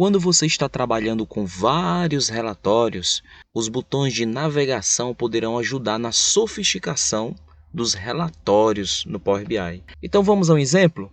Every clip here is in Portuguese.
quando você está trabalhando com vários relatórios, os botões de navegação poderão ajudar na sofisticação dos relatórios no Power BI. Então vamos a um exemplo?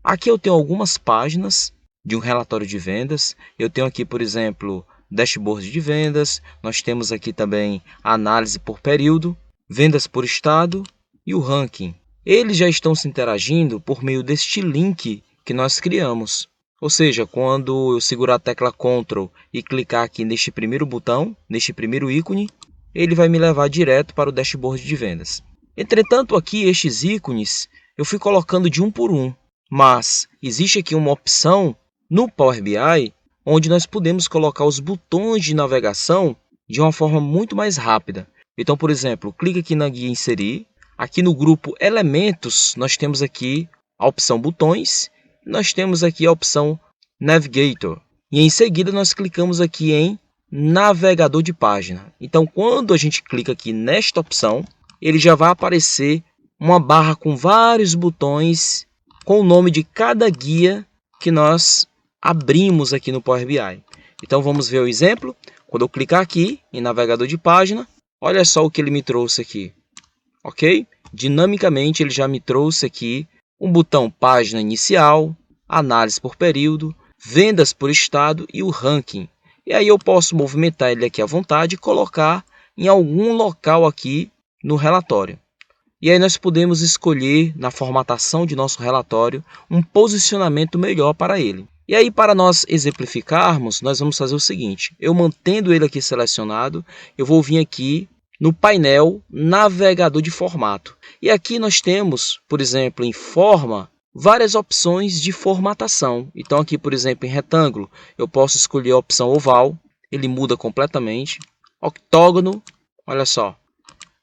Aqui eu tenho algumas páginas de um relatório de vendas. Eu tenho aqui, por exemplo, dashboard de vendas. Nós temos aqui também a análise por período, vendas por estado e o ranking. Eles já estão se interagindo por meio deste link que nós criamos. Ou seja, quando eu segurar a tecla Ctrl e clicar aqui neste primeiro botão, neste primeiro ícone, ele vai me levar direto para o dashboard de vendas. Entretanto, aqui estes ícones eu fui colocando de um por um, mas existe aqui uma opção no Power BI onde nós podemos colocar os botões de navegação de uma forma muito mais rápida. Então, por exemplo, clique aqui na guia Inserir. Aqui no grupo Elementos, nós temos aqui a opção Botões. Nós temos aqui a opção Navigator. E em seguida, nós clicamos aqui em Navegador de página. Então, quando a gente clica aqui nesta opção, ele já vai aparecer uma barra com vários botões com o nome de cada guia que nós abrimos aqui no Power BI. Então, vamos ver o exemplo. Quando eu clicar aqui em Navegador de página, olha só o que ele me trouxe aqui. Ok? Dinamicamente, ele já me trouxe aqui um botão Página Inicial, Análise por Período, Vendas por Estado e o Ranking. E aí eu posso movimentar ele aqui à vontade e colocar em algum local aqui no relatório. E aí nós podemos escolher, na formatação de nosso relatório, um posicionamento melhor para ele. E aí, para nós exemplificarmos, nós vamos fazer o seguinte. Eu mantendo ele aqui selecionado, eu vou vir aqui no painel Navegador de Formato. E aqui nós temos, por exemplo, em Forma, várias opções de formatação. Então aqui, por exemplo, em retângulo, eu posso escolher a opção oval, ele muda completamente. Octógono, olha só.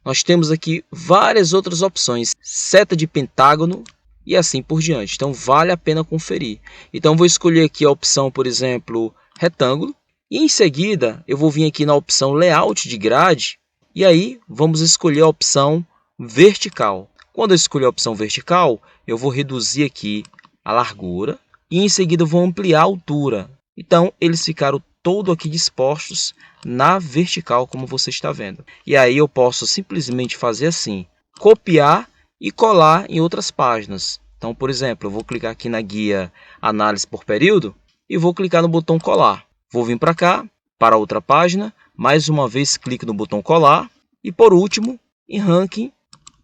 Nós temos aqui várias outras opções, seta de pentágono e assim por diante. Então vale a pena conferir. Então vou escolher aqui a opção, por exemplo, retângulo. E em seguida eu vou vir aqui na opção Layout de grade. E aí, vamos escolher a opção vertical. Quando eu escolher a opção vertical, eu vou reduzir aqui a largura e em seguida eu vou ampliar a altura. Então, eles ficaram todos aqui dispostos na vertical, como você está vendo. E aí eu posso simplesmente fazer assim, copiar e colar em outras páginas. Então, por exemplo, eu vou clicar aqui na guia Análise por Período e vou clicar no botão Colar. Vou vir para cá, para outra página. Mais uma vez, clico no botão colar. E por último, em ranking,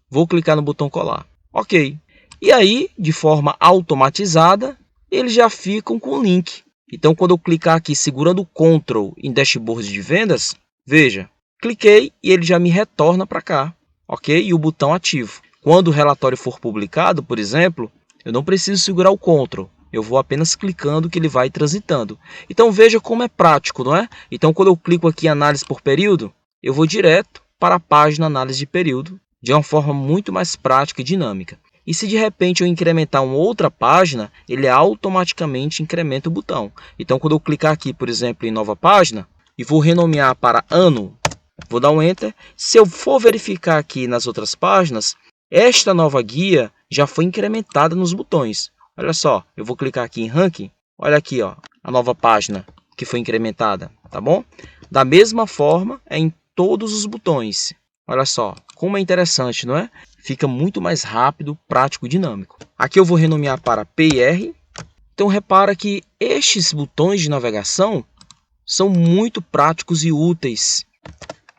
vou clicar no botão colar. Ok. E aí, de forma automatizada, eles já ficam com o link. Então, quando eu clicar aqui segurando o Ctrl em dashboard de vendas, veja, cliquei e ele já me retorna para cá. Ok? E o botão ativo. Quando o relatório for publicado, por exemplo, eu não preciso segurar o Ctrl. Eu vou apenas clicando que ele vai transitando. Então veja como é prático, não é? Então quando eu clico aqui em análise por período, eu vou direto para a página análise de período, de uma forma muito mais prática e dinâmica. E se de repente eu incrementar uma outra página, ele automaticamente incrementa o botão. Então quando eu clicar aqui, por exemplo, em nova página, e vou renomear para ano, vou dar um Enter. Se eu for verificar aqui nas outras páginas, esta nova guia já foi incrementada nos botões. Olha só, eu vou clicar aqui em ranking. Olha aqui, ó, a nova página que foi incrementada, tá bom? Da mesma forma, é em todos os botões. Olha só, como é interessante, não é? Fica muito mais rápido, prático e dinâmico. Aqui eu vou renomear para PIR. Então, repara que estes botões de navegação são muito práticos e úteis,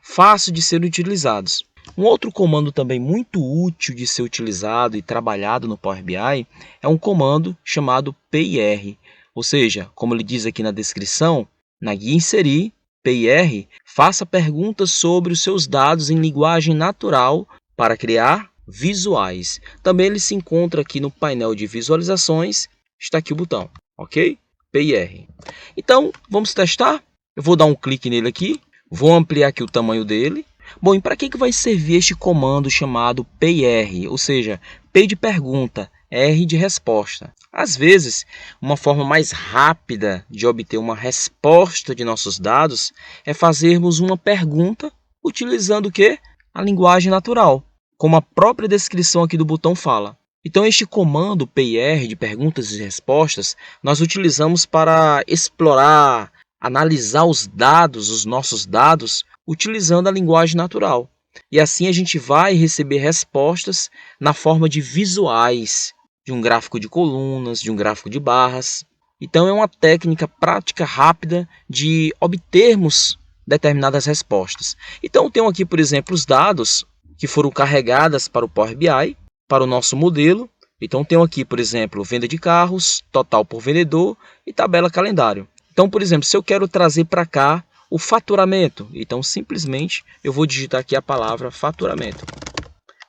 fácil de serem utilizados. Um outro comando também muito útil de ser utilizado e trabalhado no Power BI é um comando chamado PIR. Ou seja, como ele diz aqui na descrição, na guia Inserir, PIR, faça perguntas sobre os seus dados em linguagem natural para criar visuais. Também ele se encontra aqui no painel de visualizações, está aqui o botão, ok? PIR. Então, vamos testar? Eu vou dar um clique nele aqui, vou ampliar aqui o tamanho dele. Bom, e para que vai servir este comando chamado PIR? Ou seja, P de pergunta, R de resposta. Às vezes, uma forma mais rápida de obter uma resposta de nossos dados é fazermos uma pergunta utilizando o quê? A linguagem natural, como a própria descrição aqui do botão fala. Então, este comando PIR de perguntas e respostas, nós utilizamos para explorar, analisar os dados, os nossos dados, utilizando a linguagem natural. E assim a gente vai receber respostas na forma de visuais, de um gráfico de colunas, de um gráfico de barras. Então, é uma técnica prática rápida de obtermos determinadas respostas. Então, eu tenho aqui, por exemplo, os dados que foram carregados para o Power BI, para o nosso modelo. Então, tenho aqui, por exemplo, venda de carros, total por vendedor e tabela calendário. Então, por exemplo, se eu quero trazer para cá o faturamento, então simplesmente eu vou digitar aqui a palavra faturamento.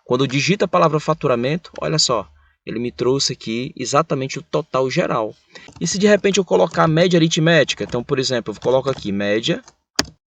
Quando eu digito a palavra faturamento, olha só, ele me trouxe aqui exatamente o total geral. E se de repente eu colocar a média aritmética, então, por exemplo, eu coloco aqui média,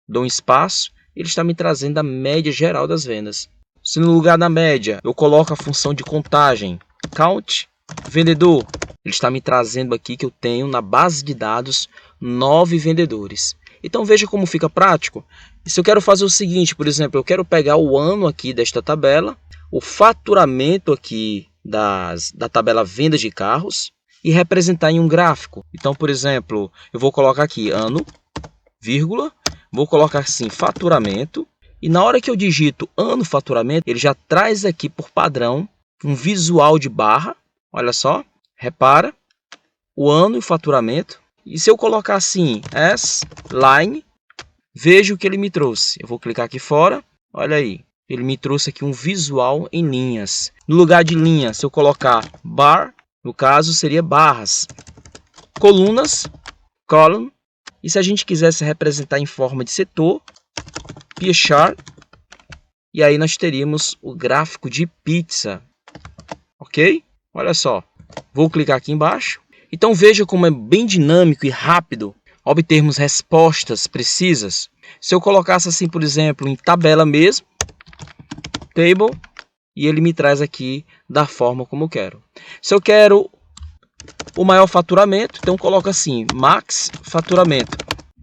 dou um espaço, ele está me trazendo a média geral das vendas. Se no lugar da média eu coloco a função de contagem, count, vendedor, ele está me trazendo aqui que eu tenho na base de dados 9 vendedores. Então veja como fica prático. E se eu quero fazer o seguinte, por exemplo, eu quero pegar o ano aqui desta tabela, o faturamento aqui da tabela vendas de carros e representar em um gráfico. Então, por exemplo, eu vou colocar aqui ano, vírgula, vou colocar assim faturamento. E na hora que eu digito ano faturamento, ele já traz aqui por padrão um visual de barra. Olha só, repara, o ano e o faturamento. E se eu colocar assim, as line, veja o que ele me trouxe. Eu vou clicar aqui fora, olha aí. Ele me trouxe aqui um visual em linhas. No lugar de linha, se eu colocar bar, no caso seria barras. Colunas, column. E se a gente quisesse representar em forma de setor, pie chart, e aí nós teríamos o gráfico de pizza, ok? Olha só, vou clicar aqui embaixo. Então veja como é bem dinâmico e rápido obtermos respostas precisas. Se eu colocasse assim, por exemplo, em tabela mesmo, table, e ele me traz aqui da forma como eu quero. Se eu quero o maior faturamento, então coloco assim, max faturamento.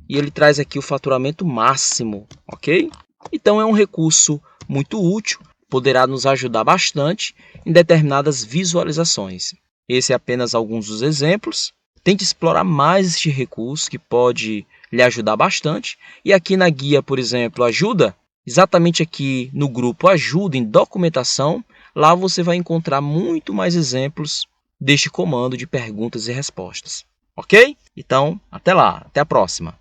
E ele traz aqui o faturamento máximo, ok? Então é um recurso muito útil, poderá nos ajudar bastante em determinadas visualizações. Esse é apenas alguns dos exemplos. Tente explorar mais este recurso que pode lhe ajudar bastante. E aqui na guia, por exemplo, ajuda, exatamente aqui no grupo ajuda em documentação, lá você vai encontrar muito mais exemplos deste comando de perguntas e respostas. Ok? Então, até lá, até a próxima.